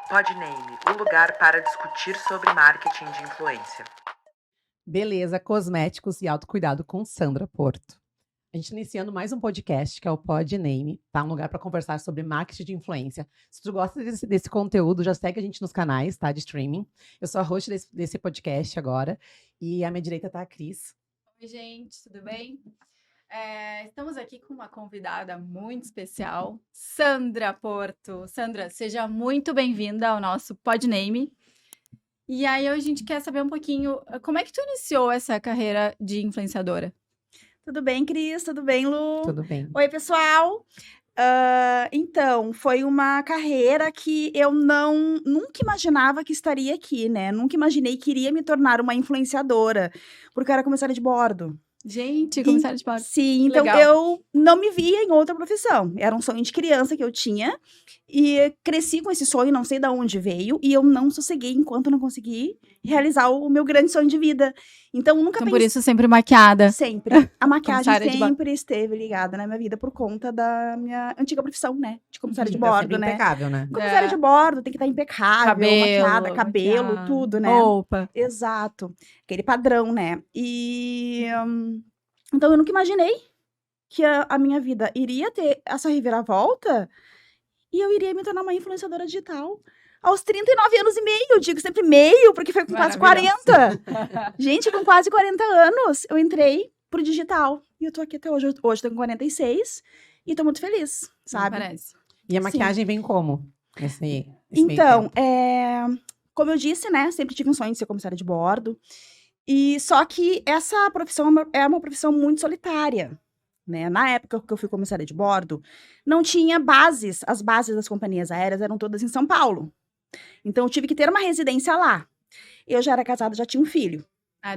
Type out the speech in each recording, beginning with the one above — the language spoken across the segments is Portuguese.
Podname, o lugar para discutir sobre marketing de influência. Beleza, cosméticos e autocuidado com Sandra Porto. A gente iniciando mais um podcast, que é o Podname, tá? Um lugar para conversar sobre marketing de influência. Se tu gosta desse conteúdo, já segue a gente nos canais, tá? De streaming. Eu sou a host desse podcast agora. E à minha direita tá a Cris. Oi, gente, tudo bem? Estamos aqui com uma convidada muito especial, Sandra Porto. Sandra, seja muito bem-vinda ao nosso Podname. E aí, hoje a gente quer saber um pouquinho, como é que tu iniciou essa carreira de influenciadora? Tudo bem, Cris? Tudo bem, Lu? Tudo bem. Oi, pessoal! Então, foi uma carreira que eu nunca imaginava que estaria aqui, né? Nunca imaginei que iria me tornar uma influenciadora, porque eu era comissária de bordo. Gente, comissária de bordo. Sim, então Legal. eu não me via em outra profissão. Era um sonho de criança que eu tinha. E cresci com esse sonho, não sei de onde veio. E eu não sosseguei enquanto não consegui realizar o meu grande sonho de vida. Então, nunca Então, pensei... por isso, sempre maquiada. Sempre. A maquiagem Comissária de bordo. sempre esteve ligada na minha vida por conta da minha antiga profissão, né? De comissária de Tá bordo, sempre né? impecável, né? Comissária de bordo tem que estar impecável, maquiada, cabelo, maquiada, tudo, né? roupa. Exato. Aquele padrão, né? Então, eu nunca imaginei que a minha vida iria ter essa reviravolta e eu iria me tornar uma influenciadora digital. Aos 39 anos e meio, eu digo sempre meio, porque foi com quase 40. Gente, com quase 40 anos, eu entrei pro digital. E eu tô aqui até hoje. Hoje eu tô com 46 e tô muito feliz, sabe? Parece. E a maquiagem vem como? Nesse meio Então, tempo? como eu disse, né? Sempre tive um sonho de ser comissária de bordo. E só que essa profissão é uma profissão muito solitária, né? Na época que eu fui comissária de bordo, não tinha bases. As bases das companhias aéreas eram todas em São Paulo. Então, eu tive que ter uma residência lá. Eu já era casada, já tinha um filho.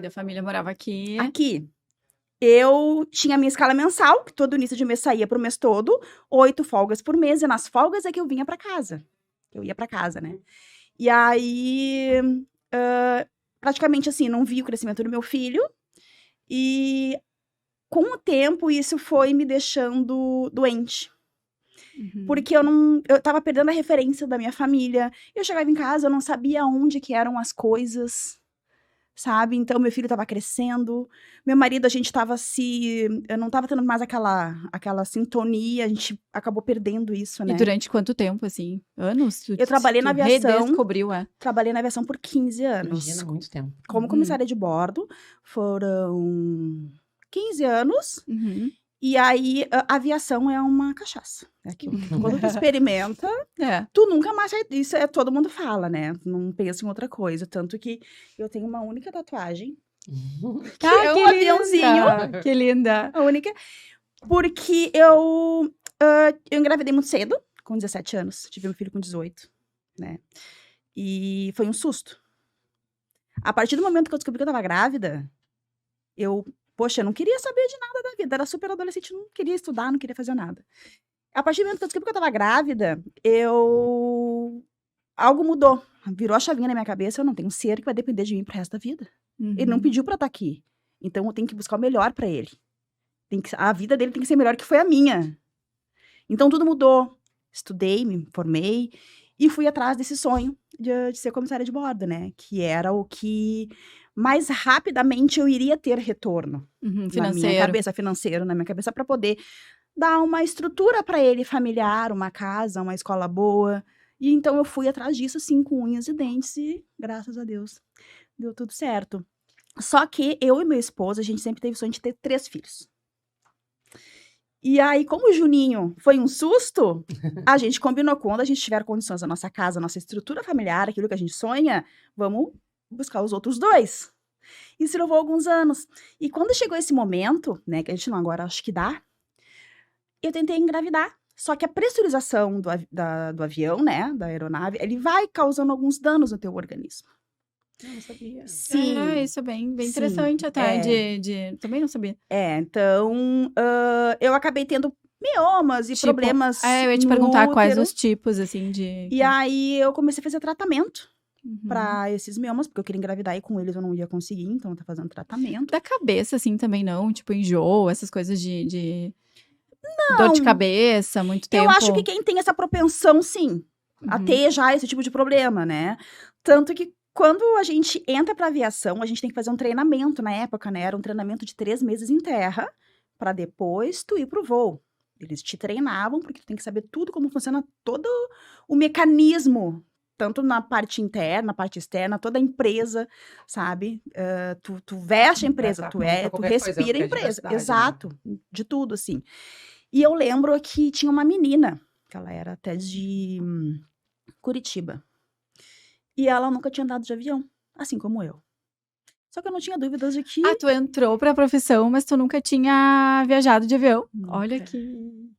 Da família morava aqui. Aqui. Eu tinha a minha escala mensal, que todo início de mês saía pro mês todo, 8 folgas por mês, e nas folgas é que eu vinha pra casa. Eu ia pra casa, né? E aí, praticamente assim, não vi o crescimento do meu filho, e com o tempo isso foi me deixando doente. Uhum. Porque eu tava perdendo a referência da minha família. Eu chegava em casa, eu não sabia onde que eram as coisas, sabe? Então, meu filho tava crescendo. Meu marido, a gente tava eu não tava tendo mais aquela sintonia. A gente acabou perdendo isso, né? E durante quanto tempo, assim? Anos? Eu trabalhei na aviação. Redescobriu, Trabalhei na aviação por 15 anos. Imagina, muito tempo. Como comissária de bordo, foram 15 anos. Uhum. E aí, a aviação é uma cachaça. É aquilo. Quando tu experimenta, tu nunca mais sai. Isso todo mundo fala, né? Não pensa em outra coisa. Tanto que eu tenho uma única tatuagem. Que é um aviãozinho. Que linda. A única. Porque eu engravidei muito cedo, com 17 anos. Tive meu filho com 18, né? E foi um susto. A partir do momento que eu descobri que eu tava grávida, Poxa, eu não queria saber de nada da vida. Era super adolescente, não queria estudar, não queria fazer nada. A partir do momento que eu descobri que eu tava grávida, algo mudou. Virou a chavinha na minha cabeça. Eu não tenho um ser que vai depender de mim pro resto da vida. Uhum. Ele não pediu pra estar aqui. Então, eu tenho que buscar o melhor pra ele. A vida dele tem que ser melhor que foi a minha. Então, tudo mudou. Estudei, me formei e fui atrás desse sonho de ser comissária de bordo, né? Que era o que mais rapidamente eu iria ter retorno na minha cabeça, financeiro na minha cabeça, para poder dar uma estrutura para ele familiar, uma casa, uma escola boa. E então eu fui atrás disso, assim, com unhas e dentes, e graças a Deus deu tudo certo. Só que eu e meu esposo, a gente sempre teve o sonho de ter 3 filhos. E aí, como o Juninho foi um susto, a gente combinou, quando a gente tiver condições da nossa casa, nossa estrutura familiar, aquilo que a gente sonha, vamos buscar os outros 2. Isso levou alguns anos. E quando chegou esse momento, né, que a gente não agora acho que dá, eu tentei engravidar. Só que a pressurização do avião, né, da aeronave, ele vai causando alguns danos no teu organismo. Eu não sabia. Sim. Isso é bem interessante até, também não sabia. Então, eu acabei tendo miomas e problemas eu ia te perguntar quais os tipos, assim, de... E aí, eu comecei a fazer tratamento pra esses miomas, porque eu queria engravidar e com eles eu não ia conseguir, então eu tô fazendo tratamento. Da cabeça, assim, também não? Tipo, enjoo, essas coisas de Não. dor de cabeça, muito tempo. Eu acho que quem tem essa propensão, sim. a ter já esse tipo de problema, né? Tanto que quando a gente entra para aviação, a gente tem que fazer um treinamento na época, né? Era um treinamento de 3 meses em terra, para depois tu ir pro voo. Eles te treinavam, porque tu tem que saber tudo como funciona todo o mecanismo, tanto na parte interna, na parte externa, toda a empresa, sabe? Tu veste a empresa, tu respira a empresa. Exato, de tudo, assim. E eu lembro que tinha uma menina, que ela era até de Curitiba. E ela nunca tinha andado de avião, assim como eu. Só que eu não tinha dúvidas de que... Ah, tu entrou pra profissão, mas tu nunca tinha viajado de avião. Nunca. Olha que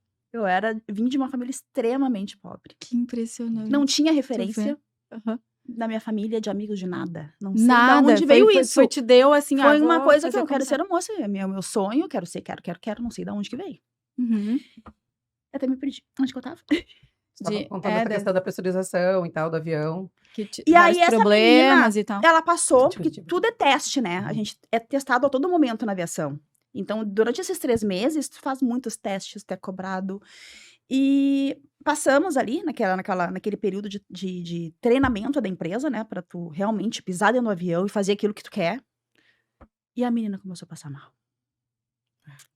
Vim de uma família extremamente pobre. impressionante. Não tinha referência Aham. da minha família, de amigos, de nada. Não sei de Nada. onde veio isso. Foi, te deu assim, Foi uma vou coisa que fazer eu quero comissão. ser moça, é meu sonho, quero, não sei de onde que veio. Uhum. Até me perdi. Onde que eu tava? Você tava De- contando essa questão da pressurização e tal, do avião. E aí, vários essa problemas menina, e tal. ela passou, porque Tipo. tudo é teste, né? A gente é testado a todo momento na aviação. Então, durante esses 3 meses, tu faz muitos testes, tu é cobrado. E passamos ali, naquele período de treinamento da empresa, né? Pra tu realmente pisar dentro do avião e fazer aquilo que tu quer. E a menina começou a passar mal.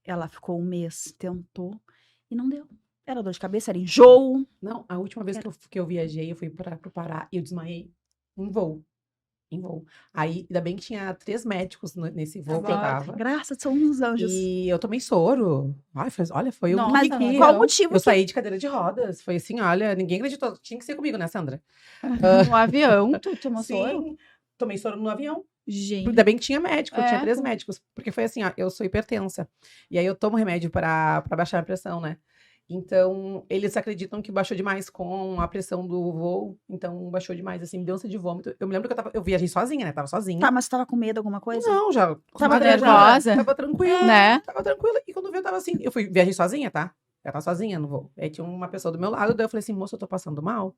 Ela ficou 1 mês, tentou, e não deu. Era dor de cabeça, era enjoo. Não, a última vez que eu viajei, eu fui pro Pará e eu desmaiei em voo. Aí, ainda bem que tinha 3 médicos nesse voo que eu tava. Graças são uns anjos. E eu tomei soro. Olha, foi um Nossa, Mas não, qual não. o motivo Eu que... saí de cadeira de rodas. Foi assim, olha, ninguém acreditou. Tinha que ser comigo, né, Sandra? No avião, tu tomou soro? Sim, tomei soro no avião. Gente. Ainda bem que tinha médico, tinha É, 3 pô. médicos. Porque foi assim, ó, eu sou hipertensa. E aí eu tomo remédio pra baixar a pressão, né? Então, eles acreditam que baixou demais com a pressão do voo. Então, baixou demais, assim, me deu ânsia de vômito. Eu me lembro que eu viajei sozinha, né? Tava sozinha. Tá, mas tu tava com medo de alguma coisa? Não, já. Tava acostumada a viajar, nervosa? Tava tranquila. Né? Tava tranquila. E quando eu vi, eu tava assim. Viajei sozinha, tá? Eu tava sozinha no voo. Aí tinha uma pessoa do meu lado, daí eu falei assim, moço, eu tô passando mal.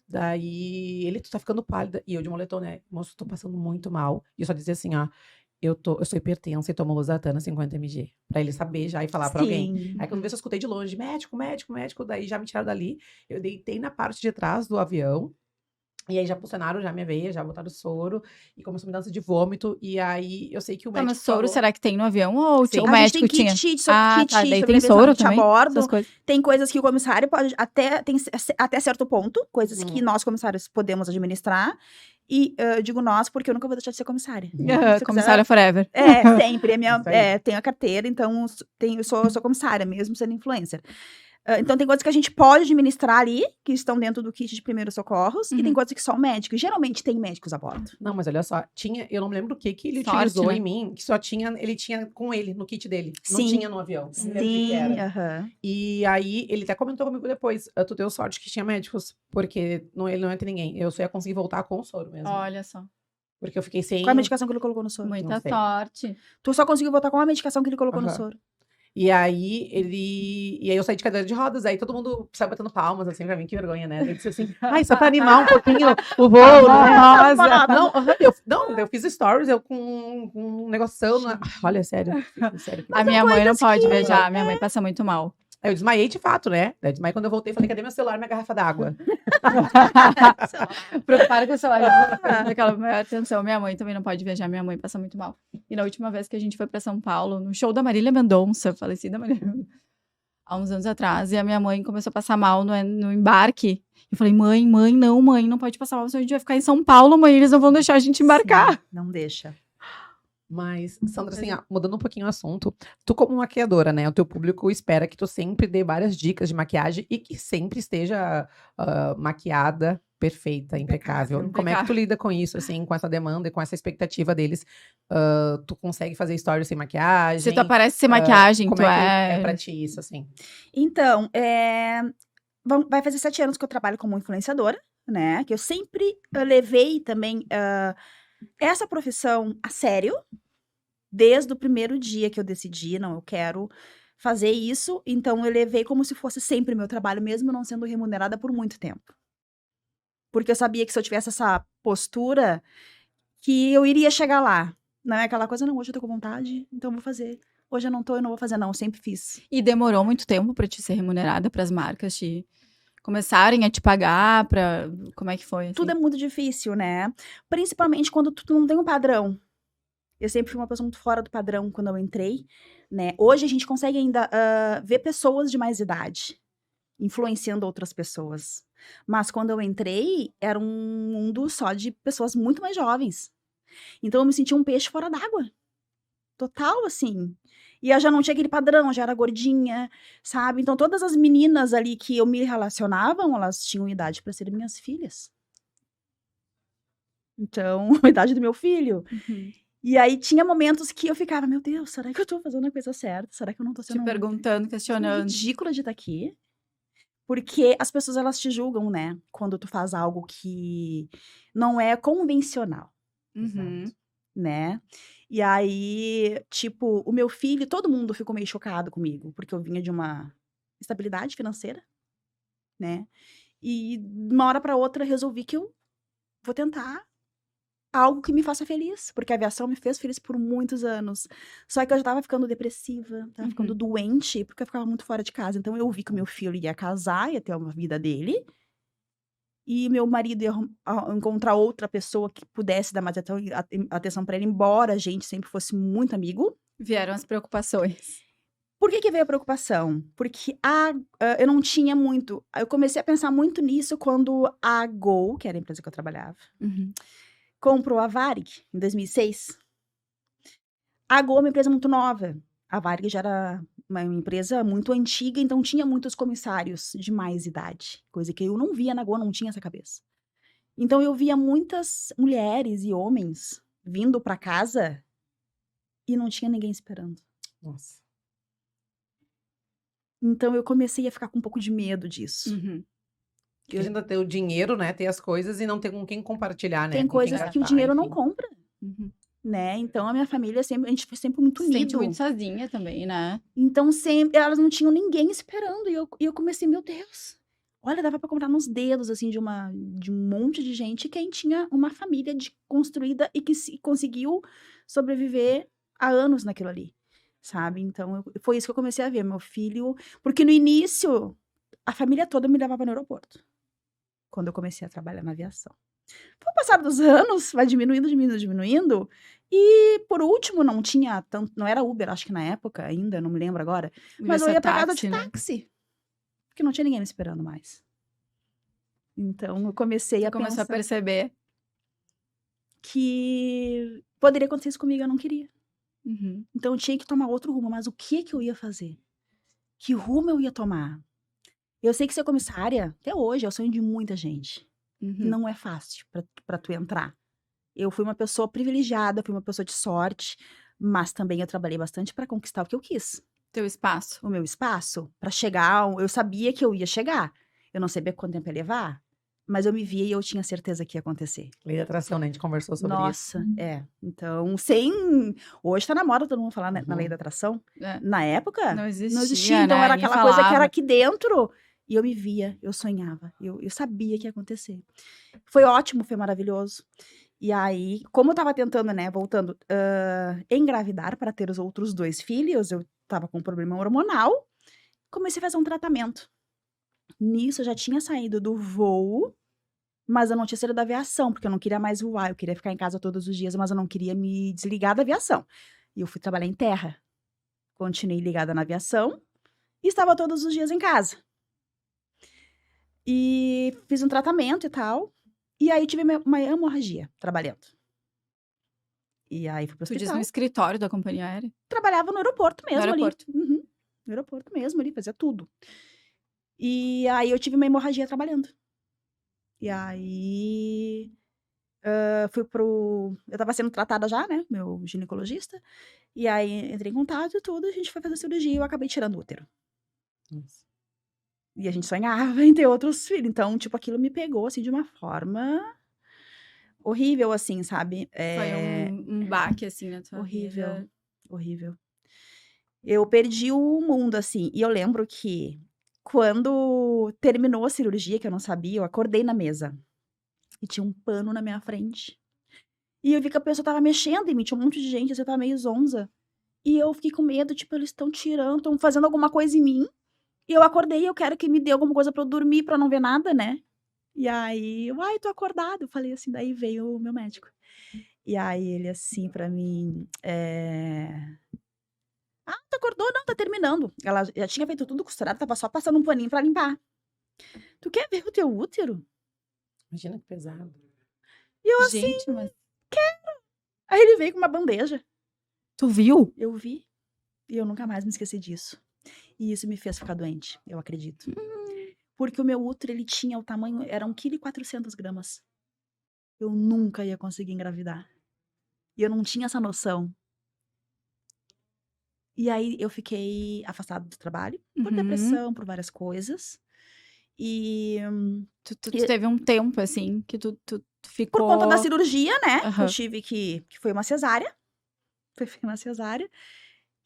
Daí ele, tu tá ficando pálida. E eu de moletom, né? Moço, eu tô passando muito mal. E eu só dizia assim, ó, eu sou hipertensa e tomo losartana 50 mg. Pra ele saber já e falar pra alguém. Sim. Aí quando eu vi, eu escutei de longe, médico. Daí já me tiraram dali. Eu deitei na parte de trás do avião. E aí já pulsionaram já minha veia, já botaram soro. E começou a me dar ânsia de vômito. E aí eu sei que o Tá, médico mas soro, falou... será que tem no avião? Ou Sim. o A médico gente tem tinha? kit, Daí tem sobrevivência soro a também? bordo. Essas coisas. Tem coisas que o comissário pode tem até certo ponto, coisas que Uhum. nós, comissários, podemos administrar. E eu digo nós, porque eu nunca vou deixar de ser comissária. Aham, Se comissária forever. Sempre. Isso aí. Tenho a carteira, então eu sou comissária, mesmo sendo influencer. Então, tem coisas que a gente pode administrar ali, que estão dentro do kit de primeiros socorros, e tem Uhum. coisas que só o médico. Geralmente tem médicos a bordo. Não, mas olha só, eu não lembro o que ele Sorte, utilizou né? em mim, que ele tinha com ele, no kit dele. Não Sim. tinha no avião. Não lembro o que Sim, era. aham. E aí, ele até comentou comigo depois, tu deu sorte que tinha médicos, porque ele não ia ter ninguém. Eu só ia conseguir voltar com o soro mesmo. Olha só. Porque eu fiquei sem... Qual a medicação que ele colocou no soro? Muita sei. sorte. Tu só conseguiu voltar com a medicação que ele colocou no Aham. soro. E aí, eu saí de cadeira de rodas, aí todo mundo saiu batendo palmas, assim, pra mim, que vergonha, né? Eu disse assim, ai, só pra animar um pouquinho o voo, né? Nossa. Não, eu fiz stories, com um negoção, olha, sério. A minha mãe não coisas pode que- viajar, minha mãe passa muito mal. Aí eu desmaiei de fato, né? Daí desmaiei quando eu voltei, falei, cadê meu celular e minha garrafa d'água? Prepara com o celular. Aquela maior atenção. Minha mãe também não pode viajar, minha mãe passa muito mal. E na última vez que a gente foi pra São Paulo, no show da Marília Mendonça, falecida Marília Mendonça, há uns anos atrás, e a minha mãe começou a passar mal no embarque. Eu falei, mãe, não pode passar mal, senão a gente vai ficar em São Paulo, mãe, eles não vão deixar a gente embarcar. Sim, não deixa. Mas, Sandra, assim, mudando um pouquinho o assunto, tu como maquiadora, né? O teu público espera que tu sempre dê várias dicas de maquiagem e que sempre esteja maquiada, perfeita, impecável. Como é que tu lida com isso, assim, com essa demanda e com essa expectativa deles? Tu consegue fazer stories sem maquiagem? Se tu aparece sem maquiagem, Como tu é pra ti isso, assim? Então, vai fazer 7 anos que eu trabalho como influenciadora, né? Que eu sempre levei também essa profissão a sério, desde o primeiro dia que eu decidi, não, eu quero fazer isso. Então, eu levei como se fosse sempre meu trabalho, mesmo não sendo remunerada por muito tempo. Porque eu sabia que se eu tivesse essa postura, que eu iria chegar lá. Não é aquela coisa, não, hoje eu tô com vontade, então eu vou fazer. Hoje eu não vou fazer, não, eu sempre fiz. E demorou muito tempo pra te ser remunerada, pras marcas te começarem a te pagar pra... Como é que foi, assim? Tudo é muito difícil, né? Principalmente quando tu não tem um padrão. Eu sempre fui uma pessoa muito fora do padrão quando eu entrei, né? Hoje a gente consegue ainda ver pessoas de mais idade influenciando outras pessoas. Mas quando eu entrei, era um mundo só de pessoas muito mais jovens. Então eu me sentia um peixe fora d'água. Total, assim. E eu já não tinha aquele padrão, já era gordinha, sabe? Então todas as meninas ali que eu me relacionavam, elas tinham idade para serem minhas filhas. Então, a idade do meu filho. Uhum. E aí tinha momentos que eu ficava, meu Deus, será que eu tô fazendo a coisa certa? Será que eu não tô Te sendo perguntando, questionando. ridícula de estar aqui? Porque as pessoas, elas te julgam, né? Quando tu faz algo que não é convencional, Uhum. né? E aí, tipo, o meu filho, todo mundo ficou meio chocado comigo, porque eu vinha de uma estabilidade financeira, né? E de uma hora pra outra resolvi que eu vou tentar algo que me faça feliz, porque a aviação me fez feliz por muitos anos. Só que eu já estava ficando depressiva, estava ficando doente, porque eu ficava muito fora de casa. Então eu vi que o meu filho ia casar, ia ter uma vida dele, e meu marido ia encontrar outra pessoa que pudesse dar mais atenção para ele, embora a gente sempre fosse muito amigo. Vieram as preocupações. Por que veio a preocupação? Porque eu não tinha muito. Eu comecei a pensar muito nisso quando a Gol, que era a empresa que eu trabalhava, comprou a Varig em 2006. A Gol é uma empresa muito nova. A Varig já era uma empresa muito antiga, então tinha muitos comissários de mais idade. Coisa que eu não via na Gol, não tinha essa cabeça. Então eu via muitas mulheres e homens vindo para casa e não tinha ninguém esperando. Nossa. Então eu comecei a ficar com um pouco de medo disso. Porque a gente ainda tem o dinheiro, né? Ter as coisas e não ter com quem compartilhar, né? Tem com quem coisas que o gastar, dinheiro não enfim. compra, né? Então a minha família sempre, a gente foi sempre muito Se sente unido. muito sozinha também, né? Então sempre elas não tinham ninguém esperando e eu comecei, meu Deus. Olha, dava pra contar nos dedos assim de um monte de gente quem tinha uma família construída e que conseguiu sobreviver há anos naquilo ali, sabe? Então foi isso que eu comecei a ver, meu filho, porque no início a família toda me levava no aeroporto. Quando eu comecei a trabalhar na aviação. Com o passar dos anos, vai diminuindo, e por último não tinha tanto, não era Uber, acho que na época ainda, não me lembro agora, mas eu ia pra casa de táxi, porque não tinha ninguém me esperando mais. Então eu comecei a Começou a perceber que poderia acontecer isso comigo, eu não queria. Então eu tinha que tomar outro rumo, mas o que eu ia fazer? Que rumo eu ia tomar? Eu sei que ser comissária, até hoje, é o sonho de muita gente. Não é fácil pra tu entrar. Eu fui uma pessoa privilegiada, fui uma pessoa de sorte, mas também eu trabalhei bastante pra conquistar o que eu quis. Teu espaço. O meu espaço, pra chegar, eu sabia que eu ia chegar. Eu não sabia quanto tempo ia levar, mas eu me via e eu tinha certeza que ia acontecer. Lei da atração, né? A gente conversou sobre isso. Nossa, Então, hoje tá na moda todo mundo falar na lei da atração. Na época, não existia, então né? era Ninguém aquela coisa que falava. era aqui dentro. E eu me via, eu sonhava, eu sabia que ia acontecer. Foi ótimo, foi maravilhoso. E aí, como eu tava tentando, né, voltando, engravidar para ter os outros 2 filhos, eu tava com um problema hormonal, comecei a fazer um tratamento. Nisso, eu já tinha saído do voo, mas eu não tinha saído da aviação, porque eu não queria mais voar, eu queria ficar em casa todos os dias, mas eu não queria me desligar da aviação. E eu fui trabalhar em terra. Continuei ligada na aviação e estava todos os dias em casa. E fiz um tratamento e tal. E aí tive uma hemorragia trabalhando. E aí fui pro Tu diz hospital. no escritório da companhia aérea? Trabalhava no aeroporto mesmo No aeroporto. ali. No aeroporto mesmo ali, fazia tudo. E aí eu tive uma hemorragia trabalhando. E aí eu tava sendo tratada já, né, meu ginecologista. E aí entrei em contato e tudo, a gente foi fazer cirurgia e eu acabei tirando o útero. Nossa. E a gente sonhava em ter outros filhos. Então, tipo, aquilo me pegou, assim, de uma forma horrível, assim, sabe? Foi um baque, assim, na tua vida. Horrível. Eu perdi o mundo, assim. E eu lembro que quando terminou a cirurgia, que eu não sabia, eu acordei na mesa. E tinha um pano na minha frente. E eu vi que a pessoa tava mexendo em mim, tinha um monte de gente, assim, eu tava meio zonza. E eu fiquei com medo, tipo, eles estão tirando, estão fazendo alguma coisa em mim. E eu acordei, eu quero que me dê alguma coisa pra eu dormir, pra não ver nada, né. E aí eu: "Ai, tô acordado", eu falei assim, daí veio o meu médico. E aí ele assim pra mim, "Ah, tu acordou? Não, tá terminando". Ela já tinha feito tudo costurado, estava só passando um paninho pra limpar. "Tu quer ver o teu útero?" Imagina que pesado. E eu assim, Gente, mas aí ele veio com uma bandeja. tu viu? Eu vi, e eu nunca mais me esqueci disso. E isso me fez ficar doente, eu acredito. Porque o meu útero, ele tinha o tamanho, era 1,4 kg. Eu nunca ia conseguir engravidar. E eu não tinha essa noção. E aí eu fiquei afastada do trabalho, por Uhum. depressão, por várias coisas. E Tu teve um tempo, assim, que tu por conta da ficou... cirurgia, né, que eu Aham. tive que foi uma cesárea, foi uma cesárea.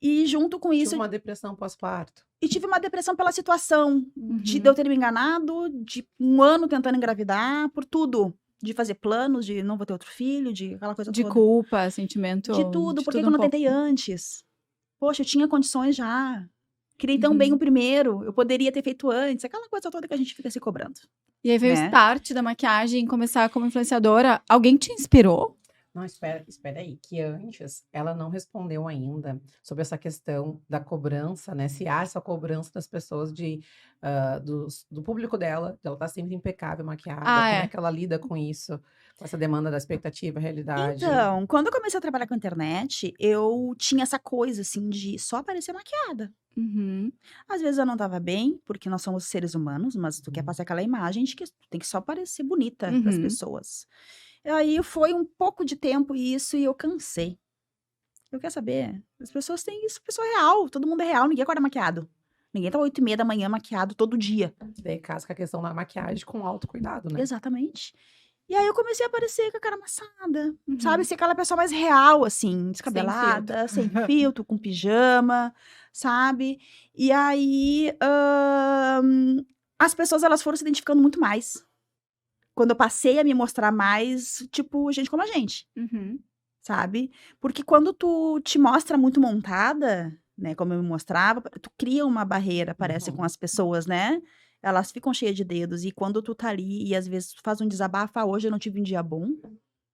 E junto com Tive isso, uma depressão pós-parto. e tive uma depressão pela situação de eu Uhum. ter me enganado, de 1 ano tentando engravidar, por tudo. De fazer planos, de não vou ter outro filho, de aquela coisa De toda. culpa, sentimento, De tudo, de por que que tudo eu um não pouco. tentei antes? Poxa, eu tinha condições já. Criei tão bem o Uhum. primeiro, eu poderia ter feito antes, aquela coisa toda que a gente fica se cobrando, E aí veio o né. start da maquiagem, começar como influenciadora. Alguém te inspirou? Não, espera aí, que antes ela não respondeu ainda sobre essa questão da cobrança, né? Se há essa cobrança das pessoas do público dela, de ela estar sempre impecável, maquiada, Ah, como é é. que ela lida com isso, com essa demanda da expectativa, realidade. Então, quando eu comecei a trabalhar com internet, eu tinha essa coisa, assim, de só aparecer maquiada. Uhum. Às vezes eu não estava bem, porque nós somos seres humanos, mas tu quer passar aquela imagem de que tu tem que só parecer bonita para as Uhum. pessoas. E aí foi um pouco de tempo isso e eu cansei. Eu quero saber, as pessoas têm isso, pessoa é real, todo mundo é real, ninguém acorda maquiado. Ninguém tá 8h30 maquiado todo dia. Daí casa com a questão da maquiagem com autocuidado, né? Exatamente. E aí eu comecei a aparecer com a cara amassada, sabe, Uhum. ser aquela pessoa mais real, assim, Sem filtro. descabelada, sem filtro, com pijama, sabe. E aí, as pessoas elas foram se identificando muito mais. Quando eu passei a me mostrar mais, tipo, gente como a gente, Uhum. sabe. Porque quando tu te mostra muito montada, né, como eu me mostrava, tu cria uma barreira, parece, com Uhum. as pessoas, né. Elas ficam cheias de dedos e quando tu tá ali e às vezes tu faz um desabafo: "Ah, hoje eu não tive um dia bom",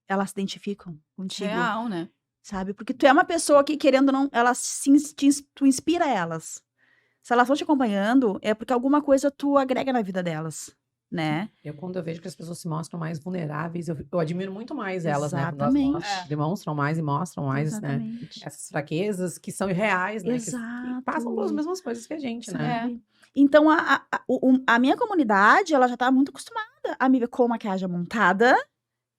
elas se identificam contigo, Real, né? sabe. Porque tu é uma pessoa que querendo ou não, elas se ins te ins tu inspira elas. Se elas estão te acompanhando, é porque alguma coisa tu agrega na vida delas, né. Quando eu vejo que as pessoas se mostram mais vulneráveis, eu admiro muito mais elas, né? Quando elas Exatamente, demonstram mais e mostram mais, né? exatamente. Essas fraquezas que são irreais, né? Que passam pelas Exato. mesmas coisas que a gente, né? É. Sabe. Então a minha comunidade, ela já tá muito acostumada a me ver com maquiagem montada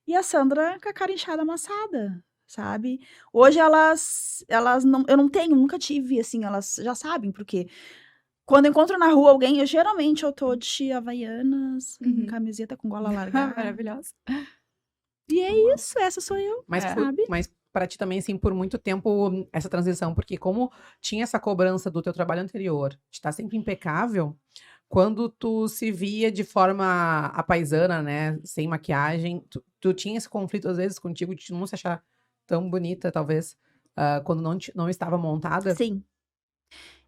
e a Sandra com a cara inchada, amassada, sabe. Hoje elas não, eu não tenho, nunca tive, assim, elas já sabem, porque quando eu encontro na rua alguém, eu tô de havaianas, Uhum. camiseta com gola largada, Maravilhosa. e é isso, essa sou eu, Mas, É. sabe. mas para ti também, assim, por muito tempo, essa transição, porque como tinha essa cobrança do teu trabalho anterior, de estar sempre impecável, quando tu se via de forma apaisana, né, sem maquiagem, tu tinha esse conflito às vezes contigo de não se achar tão bonita, talvez, quando não estava montada? Sim.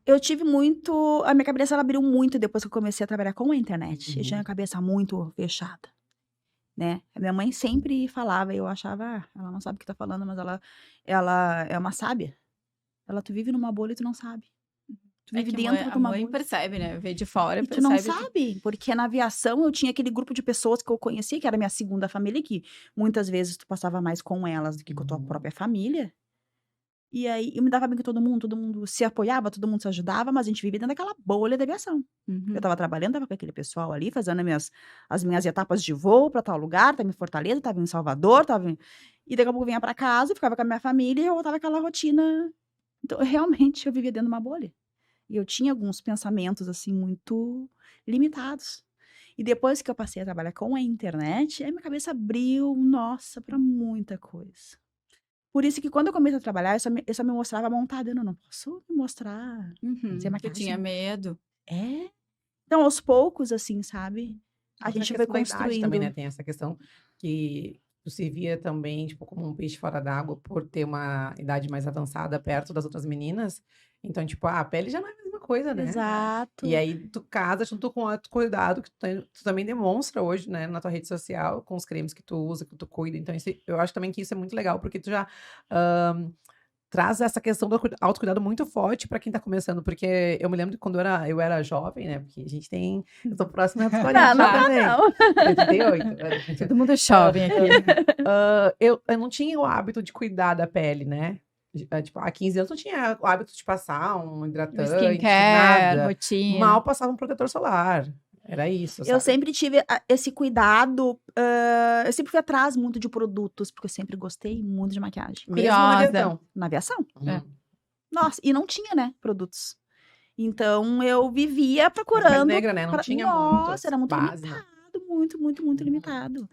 Eu tive muito, a minha cabeça ela abriu muito depois que eu comecei a trabalhar com a internet, eu tinha a Uhum. cabeça muito fechada. Né, a minha mãe sempre falava e eu achava: "Ah, ela não sabe o que tá falando, mas ela é uma sábia. Ela, tu vive numa bolha e tu não sabe. Tu É vive que dentro a de uma mãe bolha percebe, né? Vê de fora, e tu não percebe que... sabe", porque na aviação eu tinha aquele grupo de pessoas que eu conhecia, que era minha segunda família, que muitas vezes tu passava mais com elas do que com a tua Uhum. própria família. E aí eu me dava bem com todo mundo se apoiava, todo mundo se ajudava, mas a gente vivia dentro daquela bolha da aviação. Eu Uhum. estava trabalhando, estava com aquele pessoal ali, fazendo as minhas etapas de voo para tal lugar, estava em Fortaleza, estava em Salvador, e daqui a pouco eu vinha para casa, ficava com a minha família e eu voltava àquela rotina. Então, realmente, eu vivia dentro de uma bolha. E eu tinha alguns pensamentos, assim, muito limitados. E depois que eu passei a trabalhar com a internet, aí minha cabeça abriu, nossa, para muita coisa. Por isso que quando eu comecei a trabalhar, eu só me mostrava montada, eu não posso me mostrar sem Uhum. Tu tinha maquiagem. medo. É. Então, aos poucos, assim, sabe, a Outra gente foi questão da idade também, né, construindo. tem essa questão que tu se via também, tipo, como um peixe fora d'água por ter uma idade mais avançada perto das outras meninas, então, tipo, a pele já não é a mesma coisa, né? Exato. E aí tu casa junto com o autocuidado que tu também demonstra hoje, né, na tua rede social, com os cremes que tu usa, que tu cuida. Então, eu acho também que isso é muito legal, porque tu já traz essa questão do autocuidado muito forte para quem tá começando. Porque eu me lembro de quando eu era jovem, né? Porque a gente tem. Eu tô próxima dos 40 também. Eu 38. Todo mundo é jovem aqui. Eu não tinha o hábito de cuidar da pele, né? Tipo, há 15 anos eu não tinha o hábito de passar um hidratante, Skincare, nada. rotina. Mal passava um protetor solar. Era isso, Eu sabe? sempre tive esse cuidado. Eu sempre fui atrás muito de produtos, porque eu sempre gostei muito de maquiagem. Mesmo na Curiosa. questão. Na aviação. É. Nossa, e não tinha, né, produtos. Então, eu vivia Mas pele procurando. negra, né? Não tinha Nossa, muito era muito base, né? limitado. Muito limitado.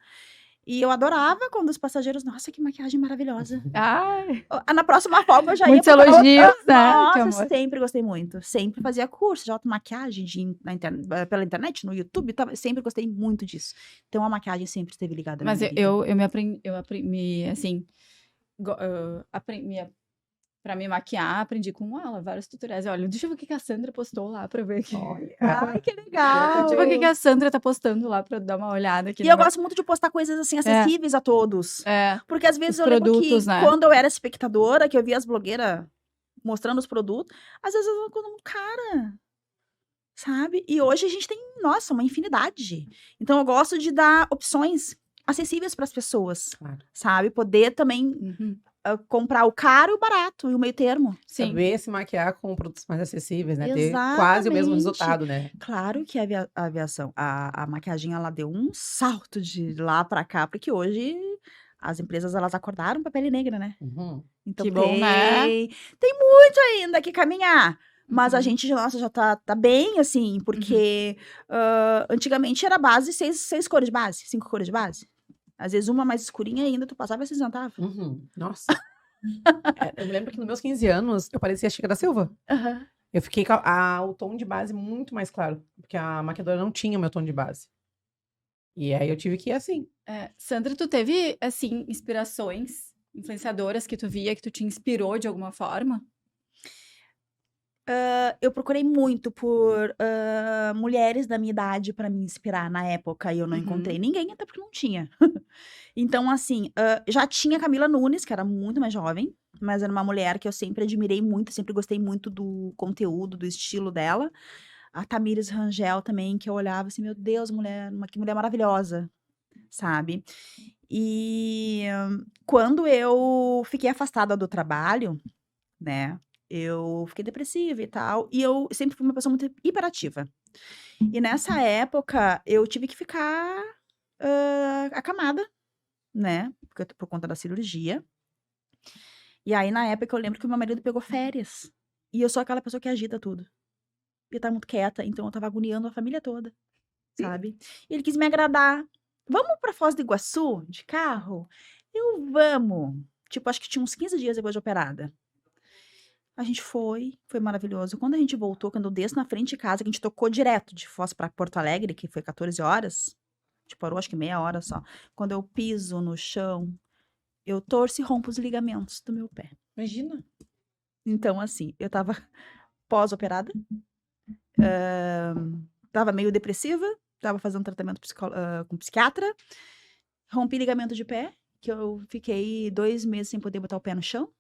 E eu adorava quando os passageiros... Nossa, que maquiagem maravilhosa. Ai, Na próxima folga eu já ia muitos procurar elogios, outra. né? Nossa, Que eu amor. sempre gostei muito. Sempre fazia curso de automaquiagem pela internet, no YouTube. Sempre gostei muito disso. Então, a maquiagem sempre esteve ligada à Mas minha vida. eu me aprendi, assim, pra me maquiar, aprendi com ela, vários tutoriais. Olha, deixa eu ver o que a Sandra postou lá pra ver aqui. Olha. Ai, que legal! Deixa eu ver o que a Sandra tá postando lá pra dar uma olhada aqui. E eu gosto muito de postar coisas assim acessíveis a todos. É, Porque às vezes Os eu lembro produtos, que né? quando eu era espectadora, que eu via as blogueiras mostrando os produtos, às vezes eu vou com cara, sabe? E hoje a gente tem, nossa, uma infinidade. Então eu gosto de dar opções acessíveis para as pessoas, Claro. sabe? Poder também uhum, comprar o caro e o barato, e o meio termo. sim. Saber se maquiar com produtos mais acessíveis, né? Ter quase o mesmo Exatamente. resultado, né? Claro que a aviação, a maquiagem, ela deu um salto de lá para cá, porque hoje as empresas, elas acordaram para a pele negra, né? Uhum. Então Que bom, né? tem muito ainda que caminhar. Mas a Uhum. gente, nossa, já tá bem, assim, porque antigamente era base, 6 cores de base, 5 cores de base. Às vezes uma mais escurinha ainda, tu passava e acinzentava. Uhum. Nossa. Eu me lembro que nos meus 15 anos eu parecia a Chica da Silva. Eu fiquei com o tom de base muito mais claro, porque a maquiadora não tinha o meu tom de base. E aí eu tive que ir assim. Sandra, tu teve, assim, inspirações, influenciadoras que tu via, que tu te inspirou de alguma forma? Eu procurei muito por mulheres da minha idade para me inspirar na época e eu não Uhum. encontrei ninguém, até porque não tinha. Então, assim, já tinha Camila Nunes, que era muito mais jovem, mas era uma mulher que eu sempre admirei muito, sempre gostei muito do conteúdo, do estilo dela. A Tamires Rangel também, que eu olhava assim, meu Deus, que mulher maravilhosa, sabe? E quando eu fiquei afastada do trabalho, né? Eu fiquei depressiva e tal, e eu sempre fui uma pessoa muito hiperativa. E nessa época, eu tive que ficar acamada, né? Por conta da cirurgia. E aí, na época, eu lembro que o meu marido pegou férias. E eu sou aquela pessoa que agita tudo. E eu tava muito quieta, então eu tava agoniando a família toda, sabe? E ele quis me agradar. Vamos pra Foz do Iguaçu, de carro? Vamos. Tipo, acho que tinha uns 15 dias depois de operada. A gente foi maravilhoso. Quando a gente voltou, quando eu desço na frente de casa, que a gente tocou direto de Foz pra Porto Alegre, que foi 14 horas, a gente parou acho que meia hora só. Quando eu piso no chão, eu torço e rompo os ligamentos do meu pé. Imagina. Então, assim, eu tava pós-operada, tava meio depressiva, tava fazendo tratamento com psiquiatra, rompi ligamento de pé, que eu fiquei 2 meses sem poder botar o pé no chão,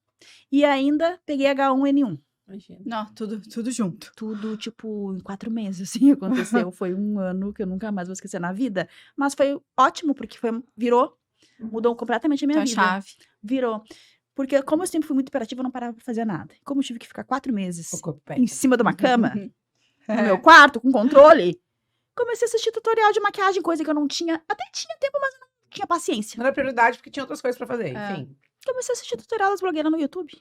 e ainda peguei H1N1. Imagina. Não, tudo junto. Tudo, tipo, em 4 meses, assim, aconteceu. Foi um ano que eu nunca mais vou esquecer na vida. Mas foi ótimo, porque mudou completamente a minha Tua vida. chave. Virou. Porque como eu sempre fui muito hiperativa, eu não parava pra fazer nada. Como eu tive que ficar 4 meses O corpo em pede. cima de uma cama, É. no meu quarto, com controle, comecei a assistir tutorial de maquiagem, coisa que eu não tinha. Até tinha tempo, mas eu não tinha paciência. Não era prioridade porque tinha outras coisas pra fazer. É. Enfim. Comecei a assistir tutorial das blogueiras no YouTube.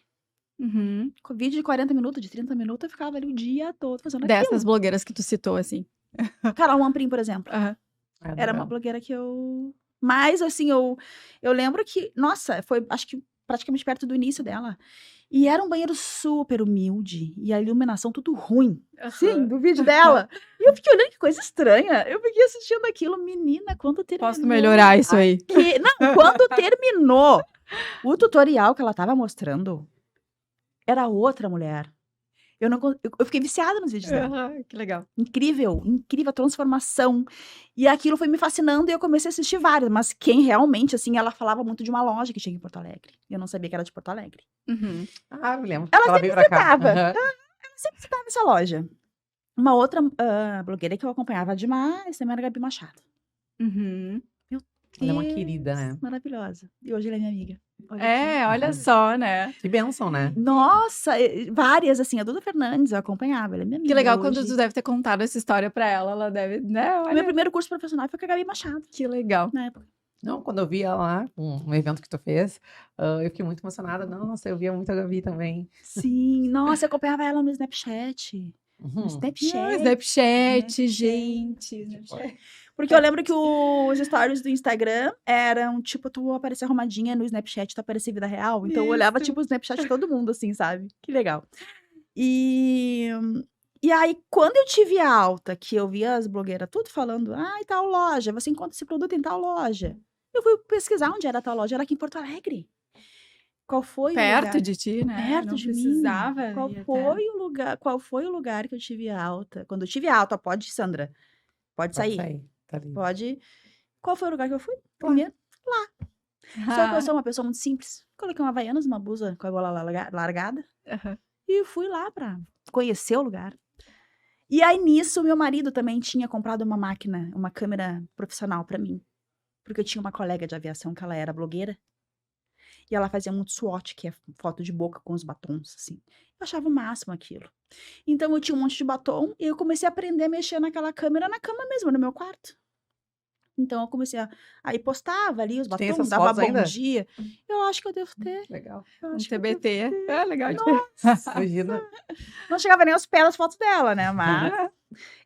Uhum. Com vídeo de 40 minutos, de 30 minutos, eu ficava ali o dia todo fazendo aquilo. Dessas blogueiras que tu citou, assim. Carol Amprim, por exemplo. Aham. Era uma blogueira que eu... Mas, assim, eu lembro que... Nossa, foi, acho que, praticamente perto do início dela. E era um banheiro super humilde. E a iluminação tudo ruim. Sim, do vídeo dela. E eu fiquei olhando, que coisa estranha. Eu fiquei assistindo aquilo. Menina, quando terminou... Posso melhorar isso aí. Não, quando terminou o tutorial que ela tava mostrando, era outra mulher. Eu fiquei viciada nos vídeos dela. Aham, que legal. Incrível, incrível a transformação. E aquilo foi me fascinando e eu comecei a assistir várias. Mas quem realmente, assim, ela falava muito de uma loja que tinha em Porto Alegre. Eu não sabia que era de Porto Alegre. Uhum. Ah, me lembro. Ela veio pra cá. citava. Aham. Sempre estava nessa loja. Uma outra blogueira que eu acompanhava demais também era a Gabi Machado. Uhum. Ela é uma Deus, querida, né? Maravilhosa. E hoje ela é minha amiga. Olha É, aqui. olha só, né? Que bênção, né? Nossa, várias, assim. A Duda Fernandes eu acompanhava, ela é minha amiga. Que legal quando hoje. tu deve ter contado essa história pra ela deve, né? O meu Olha, primeiro curso profissional foi com a Gabi Machado, que legal. na época. Não, quando eu vi ela lá, um evento que tu fez, eu fiquei muito emocionada. Nossa, eu via muito a Gabi também. Sim, nossa, eu acompanhava ela no Snapchat. No Uhum. Snapchat. Snapchat, gente. Snapchat. Porque eu lembro que os stories do Instagram eram, tipo, tu aparecia arrumadinha no Snapchat, tu aparecia vida real. Então eu olhava, Isso. tipo, o Snapchat de todo mundo, assim, sabe? Que legal. E aí, quando eu tive a alta, que eu via as blogueiras tudo falando, ai, tal loja, você encontra esse produto em tal loja. Eu fui pesquisar onde era tal loja, era aqui em Porto Alegre. Qual foi o Perto lugar? de ti, né? Perto Não de precisava mim. Qual ir até. foi o lugar que eu tive alta? Quando eu tive alta, pode, Sandra, pode Pode sair. sair. Tá ali. Pode. Qual foi o lugar que eu fui? Primeiro. Só que eu sou uma pessoa muito simples. Coloquei uma Havaianas, uma blusa com a gola largada Aham. e fui lá pra conhecer o lugar. E aí, nisso, meu marido também tinha comprado uma máquina, uma câmera profissional pra mim. Porque eu tinha uma colega de aviação que ela era blogueira. E ela fazia muito SWOT, que é foto de boca com os batons, assim. Eu achava o máximo aquilo. Então, eu tinha um monte de batom e eu comecei a aprender a mexer naquela câmera na cama mesmo, no meu quarto. Então, eu comecei aí postava ali os Tu tem batons, essas dava fotos bom ainda? dia. Eu acho que eu devo ter. Legal. Eu Um acho que eu devo TBT. ter. É legal. Imagina. Não chegava nem aos pés das fotos dela, né? Mas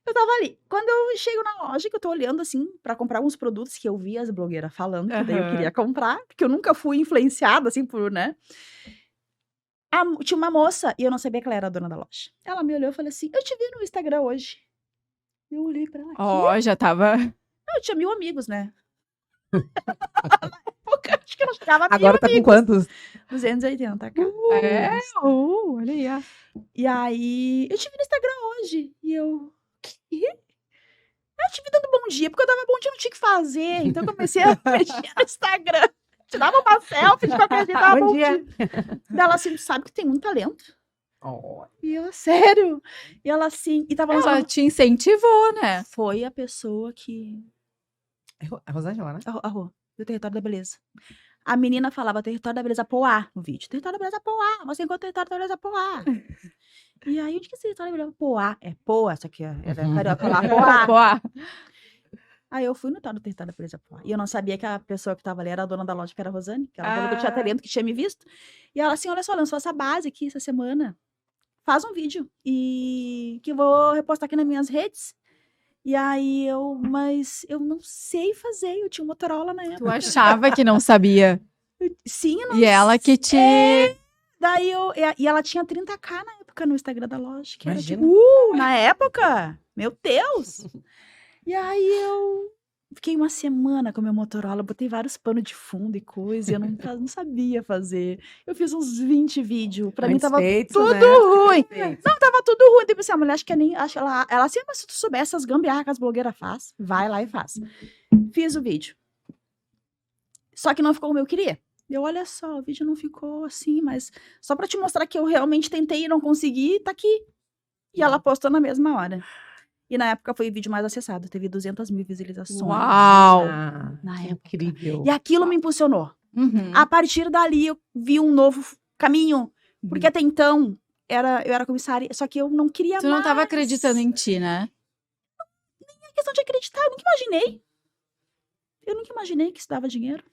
eu tava ali. Quando eu chego na loja, que eu tô olhando assim, pra comprar alguns produtos que eu vi as blogueiras falando, que daí eu Aham. queria comprar, porque eu nunca fui influenciada, assim, por, né? Tinha uma moça, e eu não sabia que ela era a dona da loja. Ela me olhou e falou assim: eu te vi no Instagram hoje. Eu olhei pra ela aqui. Ó, já tava. Eu tinha 1000 amigos, né? Acho que eu não chegava a 1000 Agora tá com amigos. quantos? 280, cara. É, olha aí. Ó. E aí, eu te vi no Instagram hoje. E eu, quê? Eu te vi dando bom dia, porque eu dava bom dia, não tinha o que fazer. Então eu comecei a mexer no Instagram. Te dava uma selfie de qualquer jeito, dava Bom bom dia. dia. Daí ela assim, sabe que tem muito talento. Oh, E eu, sério? E ela assim, e tava Ela te incentivou, né? Foi a pessoa que... a Rosângela, né? A Rô, do Território da Beleza. A menina falava Território da Beleza Poá no vídeo. Território da Beleza Poá. Você encontra Território da Beleza Poá. E aí, onde que é esse Território da Beleza Poá? É Poá, essa aqui é carioca lá, Poá. Poá. Aí eu fui no tal do Território da Beleza Poá. E eu não sabia que a pessoa que tava ali era a dona da loja, que era a Rosane. Que ela falou que eu tinha talento, que tinha me visto. E ela assim, olha só, lançou essa base aqui essa semana. Faz um vídeo. E que eu vou repostar aqui nas minhas redes. E aí mas eu não sei fazer. Eu tinha um Motorola na época. Tu achava que não sabia. Sim, eu não E ela que te. Daí e ela tinha 30k na época no Instagram da loja, que Imagina. era tipo, na época, meu Deus! E aí eu fiquei uma semana com meu Motorola, botei vários panos de fundo e coisa, e eu não sabia fazer. Eu fiz uns 20 vídeos, pra mim tava tudo ruim. Não, tava tudo ruim. Tipo assim, a mulher acho que nem, acho ela assim, mas se tu soubesse as gambiarras que as blogueiras faz, vai lá e faz. Fiz o vídeo. Só que não ficou como eu queria. Eu, olha só, o vídeo não ficou assim, mas só pra te mostrar que eu realmente tentei e não consegui, tá aqui. E ela postou na mesma hora. E na época foi o vídeo mais acessado, teve 200 mil visualizações. Uau! Na que época. incrível. E aquilo me impulsionou. Uhum. A partir dali eu vi um novo caminho, porque até então eu era comissária, só que eu não queria Tu não tava mais. acreditando em ti, né? É questão de acreditar, eu nunca imaginei. Eu nunca imaginei que isso dava dinheiro.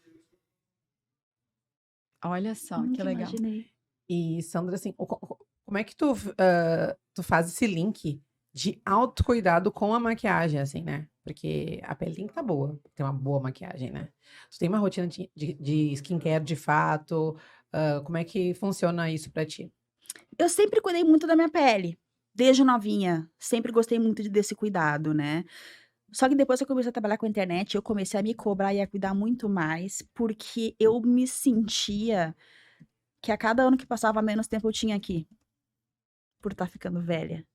Olha só, Nunca que legal. imaginei. E, Sandra, assim, como é que tu faz esse link de autocuidado com a maquiagem, assim, né? Porque a pele tem que estar boa, tem uma boa maquiagem, né? Tu tem uma rotina de skincare de fato? Como é que funciona isso pra ti? Eu sempre cuidei muito da minha pele, desde novinha. Sempre gostei muito desse cuidado, né? Só que depois que eu comecei a trabalhar com a internet, eu comecei a me cobrar e a cuidar muito mais, porque eu me sentia que a cada ano que passava, menos tempo eu tinha aqui. por estar ficando velha.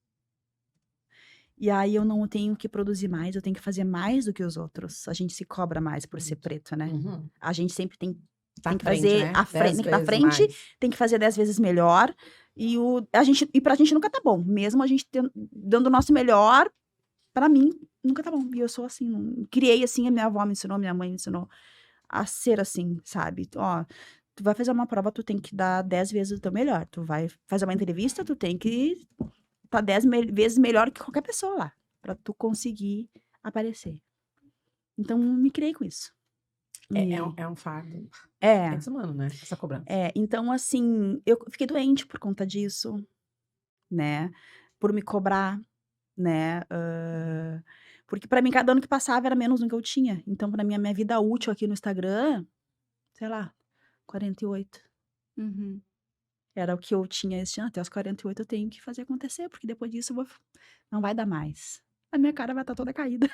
E aí eu não tenho que produzir mais, eu tenho que fazer mais do que os outros. A gente se cobra mais por ser preto, né? Uhum. A gente sempre tem Tá tem que à frente, fazer né? à frente, 10 tem que estar à vezes frente, mais. tem que fazer 10 vezes melhor. E pra gente nunca tá bom. Mesmo a gente dando o nosso melhor, pra mim, nunca tá bom. E eu sou assim, criei assim, a minha avó me ensinou, minha mãe me ensinou a ser assim, sabe? Ó, tu vai fazer uma prova, tu tem que dar 10 vezes o teu melhor. Tu vai fazer uma entrevista, tu tem que tá 10 vezes melhor que qualquer pessoa lá, pra tu conseguir aparecer. Então, me criei com isso. É um fardo. É, É desumano, né? Essa cobrança. então, assim, eu fiquei doente por conta disso, né? Por me cobrar, né? Porque pra mim, cada ano que passava era menos do que eu tinha. Então, pra mim, a minha vida útil aqui no Instagram, sei lá, 48. Uhum. Era o que eu tinha esse ano. Até os 48 eu tenho que fazer acontecer, porque depois disso não vai dar mais. A minha cara vai estar toda caída.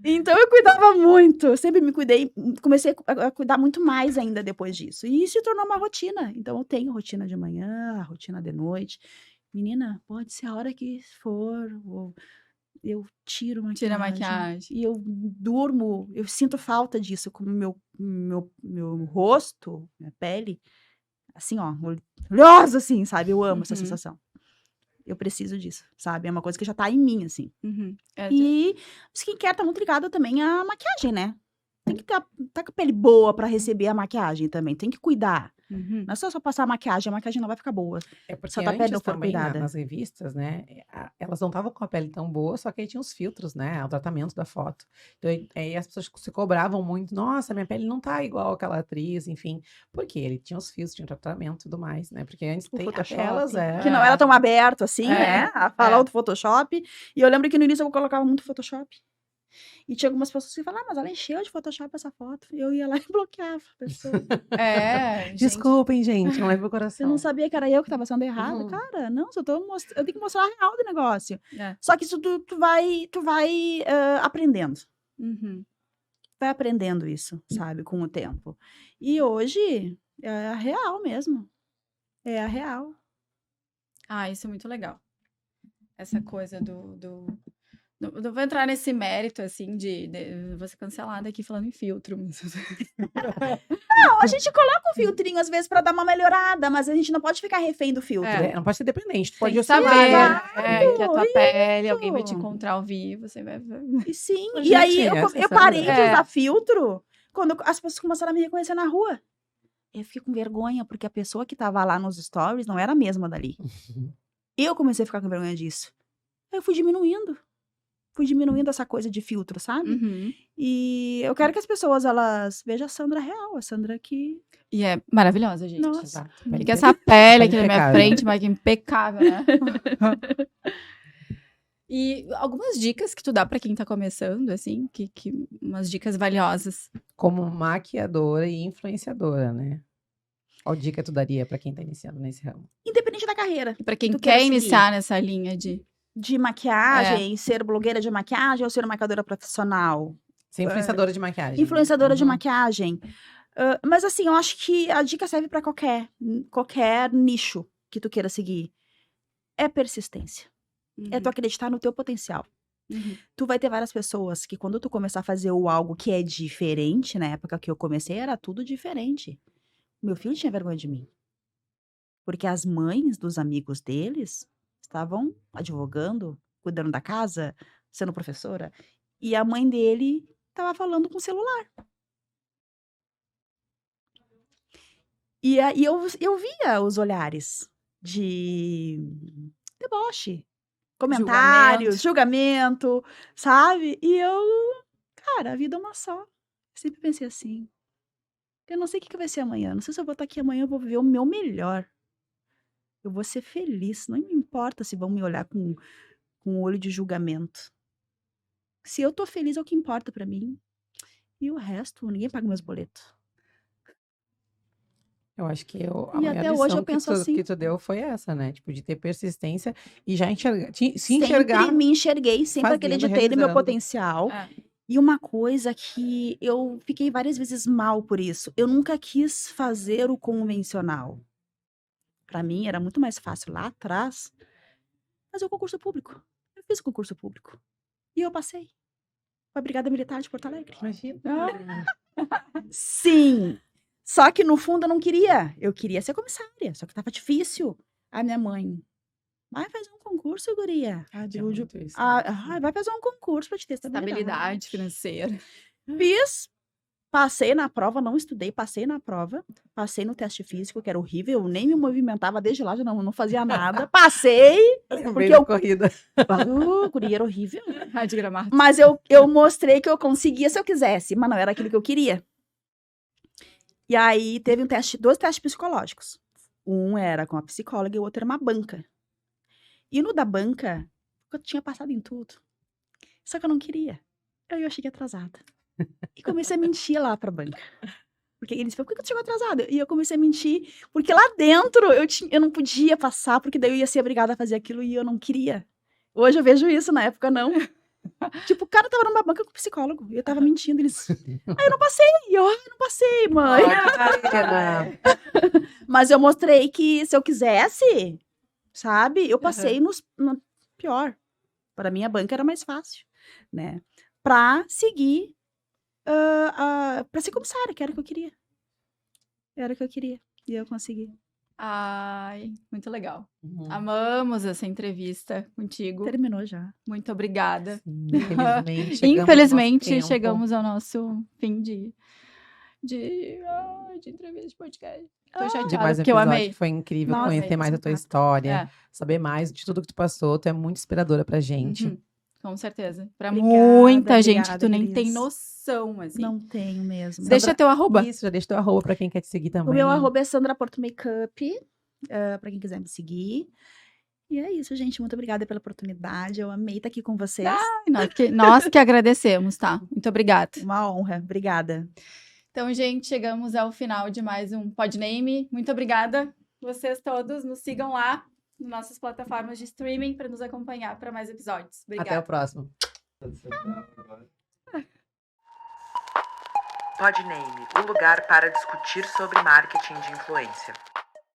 Então eu cuidava muito, eu sempre me cuidei, comecei a cuidar muito mais ainda depois disso. E se tornou uma rotina. Então eu tenho rotina de manhã, rotina de noite. Menina, pode ser a hora que for, eu tiro maquiagem. Tira a maquiagem. E eu durmo, eu sinto falta disso, como meu rosto, minha pele, assim, ó, olhosa, assim, sabe? Eu amo essa Uhum. sensação. Eu preciso disso, sabe? É uma coisa que já tá em mim, assim. Uhum. E o skincare tá muito ligado também à maquiagem, né? Tem que tá com a pele boa pra receber a maquiagem também. Tem que cuidar. Uhum. Não é só passar a maquiagem não vai ficar boa. É porque Se a tua pele não antes for também, cuidada. nas revistas, né, elas não estavam com a pele tão boa, só que aí tinha os filtros, né, o tratamento da foto. Então, aí as pessoas se cobravam muito, nossa, minha pele não tá igual aquela atriz, enfim, porque ele tinha os filtros, tinha o tratamento e tudo mais, né, porque antes O tem até Photoshop, elas, que não era tão aberto assim, É, né? A falar é. do Photoshop. E eu lembro que no início eu colocava muito Photoshop. E tinha algumas pessoas que falavam, mas ela encheu de Photoshop essa foto. Eu ia lá e bloqueava a pessoa. Gente. Desculpem, gente, não leve o coração. Eu não sabia que era eu que estava sendo errada. Uhum. Cara, não, eu tenho que mostrar a real do negócio. É. Só que isso tu vai aprendendo. Uhum. Vai aprendendo isso, sabe, com o tempo. E hoje é a real mesmo. É a real. Isso é muito legal. Essa coisa não vou entrar nesse mérito, assim, de vou ser cancelada aqui falando em filtro. Não, a gente coloca um filtrinho às vezes pra dar uma melhorada, mas a gente não pode ficar refém do filtro. Não pode ser dependente, tu Tem pode que oscilar, saber, né? que a tua pele, alguém vai te isso. encontrar ao vivo, você vai... E sim, Mas, e aí gente, eu essa parei de Sandra. usar filtro quando as pessoas começaram a me reconhecer na rua. Eu fiquei com vergonha, porque a pessoa que tava lá nos stories não era a mesma dali. Eu comecei a ficar com vergonha disso. Aí eu fui diminuindo essa coisa de filtro, sabe? Uhum. E eu quero que as pessoas, elas vejam a Sandra real, a Sandra que... E é maravilhosa, gente. Nossa. Exato. Porque essa pele aqui na minha impecável. frente, mas que impecável, né? E algumas dicas que tu dá pra quem tá começando, assim, que umas dicas valiosas. Como maquiadora e influenciadora, né? Qual dica tu daria pra quem tá iniciando nesse ramo? Independente da carreira. E pra quem Tu quer queira seguir. iniciar nessa linha De maquiagem, ser blogueira de maquiagem ou ser maquiadora profissional. Ser influenciadora de maquiagem. Influenciadora de Uhum. maquiagem. Mas assim, eu acho que a dica serve pra qualquer nicho que tu queira seguir. É persistência. É tu acreditar no teu potencial. Uhum. Tu vai ter várias pessoas que quando tu começar a fazer algo que é diferente, na época que eu comecei, era tudo diferente. Meu filho tinha vergonha de mim. Porque as mães dos amigos deles estavam advogando, cuidando da casa, sendo professora. E a mãe dele estava falando com o celular. E aí eu via os olhares de deboche, comentários, julgamento, sabe? E cara, a vida é uma só. Eu sempre pensei assim. Eu não sei o que vai ser amanhã. Não sei se eu vou estar aqui amanhã, eu vou viver o meu melhor. Eu vou ser feliz. Não me importa se vão me olhar com um olho de julgamento. Se eu tô feliz é o que importa pra mim. E o resto, ninguém paga meus boletos. Eu acho que a E maior até hoje lição eu penso que assim. tu deu foi essa, né? Tipo, de ter persistência e já se Sempre enxergar. me enxerguei, sempre fazendo, acreditei no meu realizando. potencial. E uma coisa que eu fiquei várias vezes mal por isso. Eu nunca quis fazer o convencional. Para mim era muito mais fácil lá atrás fazer o concurso público. Eu fiz o concurso público e eu passei. Foi a Brigada Militar de Porto Alegre. Imagina. Sim. Só que no fundo eu não queria. Eu queria ser comissária, só que tava difícil. A minha mãe, vai fazer um concurso, guria. Tinha muito isso, Vai fazer um concurso para te ter Estabilidade financeira. Fiz, passei na prova, não estudei, passei na prova, passei no teste físico, que era horrível, eu nem me movimentava desde lá, já não fazia nada. Passei, porque eu... corrida. Guria, era horrível. Rádio Gramado. Mas eu mostrei que eu conseguia se eu quisesse, mas não era aquilo que eu queria. E aí teve dois testes psicológicos. Um era com a psicóloga e o outro era uma banca. E no da banca, eu tinha passado em tudo. Só que eu não queria. Aí eu cheguei atrasada. E comecei a mentir lá pra banca. Porque eles falaram, por que tu chegou atrasada? E eu comecei a mentir, porque lá dentro eu não podia passar, porque daí eu ia ser obrigada a fazer aquilo e eu não queria. Hoje eu vejo isso, na época não. Tipo, o cara tava numa banca com psicólogo, e eu tava mentindo, eles... eu não passei, não passei, mãe. Mas eu mostrei que se eu quisesse, sabe, eu passei no pior. Para mim, a banca era mais fácil, né? Pra seguir, pra ser comissária, que era o que eu queria. Era o que eu queria, e eu consegui. Ai, muito legal. Amamos essa entrevista contigo. Terminou já. Muito obrigada. Sim, Infelizmente, chegamos ao nosso fim de entrevista de podcast. Tô chateada, Mais um porque eu episódio amei. que foi incrível Nossa, conhecer mais a tua história, É. saber mais de tudo que tu passou. Tu é muito inspiradora pra gente. Uhum, com certeza. Pra Obrigada, muita gente que obrigada, tu nem Gris. tem noção, assim. Não tenho mesmo. Deixa teu arroba. Isso, já deixa teu arroba pra quem quer te seguir também. O meu arroba é Sandra Porto Makeup, pra quem quiser me seguir. E é isso, gente. Muito obrigada pela oportunidade. Eu amei estar aqui com vocês. Nós que agradecemos, tá? Muito obrigada. Uma honra. Obrigada. Então, gente, chegamos ao final de mais um Podname. Muito obrigada. Vocês todos nos sigam lá nas nossas plataformas de streaming para nos acompanhar para mais episódios. Obrigada. Até o próximo. Podname, o lugar para discutir sobre marketing de influência.